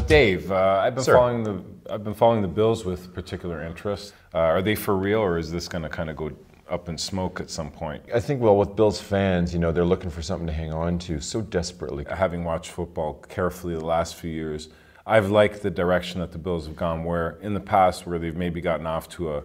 Dave, I've been following the Bills with particular interest. Are they for real, or is this going to kind of go up in smoke at some point? I think, well, with Bills fans, you know, they're looking for something to hang on to so desperately. Having watched football carefully the last few years, I've liked the direction that the Bills have gone, where in the past where they've maybe gotten off to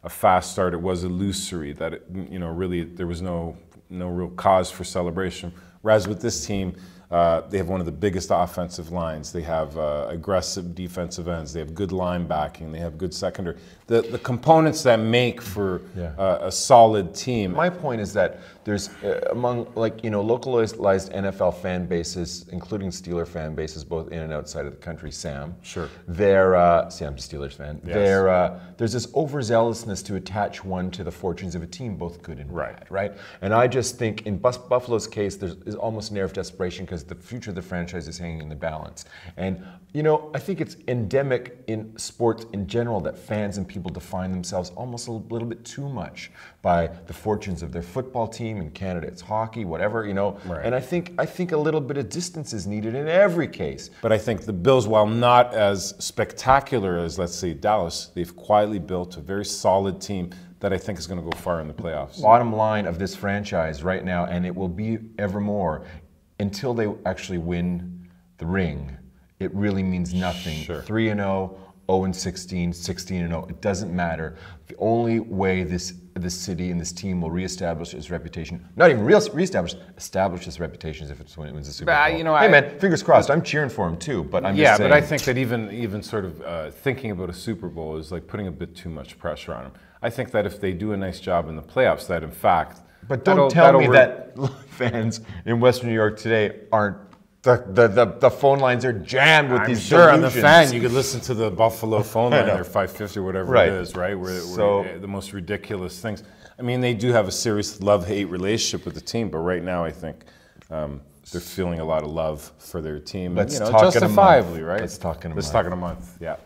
a fast start, it was illusory, that it, you know, really there was no real cause for celebration. Whereas with this team, they have one of the biggest offensive lines. They have aggressive defensive ends. They have good linebacking. They have good secondary. The components that make for a solid team. My point is that there's among, like, you know, localized NFL fan bases, including Steeler fan bases, both in and outside of the country. Sam, sure, Sam's a Steelers fan. Yes. There's this overzealousness to attach one to the fortunes of a team, both good and right. bad, right? And I just think in Buffalo's case, there's almost an air of desperation because the future of the franchise is hanging in the balance. And, you know, I think it's endemic in sports in general that fans and people define themselves almost a little bit too much by the fortunes of their football team. In Canada, it's hockey, whatever, you know. Right. And I think a little bit of distance is needed in every case. But I think the Bills, while not as spectacular as, let's say, Dallas, they've quietly built a very solid team that I think is going to go far in the playoffs. Bottom line of this franchise right now, and it will be evermore, until they actually win the ring, it really means nothing. Sure. 3-0, 0-16, 16-0, it doesn't matter. The only way this city and this team will reestablish its reputation, not even reestablish, establish its reputation if it's when it wins the Super Bowl. You know, hey man, fingers crossed, I'm cheering for him too, but I'm just saying. Yeah, but I think that even sort of thinking about a Super Bowl is like putting a bit too much pressure on them. I think that if they do a nice job in the playoffs, that in fact, but don't tell me that fans in Western New York today aren't. The phone lines are jammed with these sure, on delusions. the fan, you could listen to the Buffalo phone line or 550 or whatever right. it is, right? Where the most ridiculous things. I mean, they do have a serious love-hate relationship with the team, but right now I think they're feeling a lot of love for their team. Let's and, you know, talk justifiably, in a month. right? Let's talk in a month. Let's talk in a month, yeah.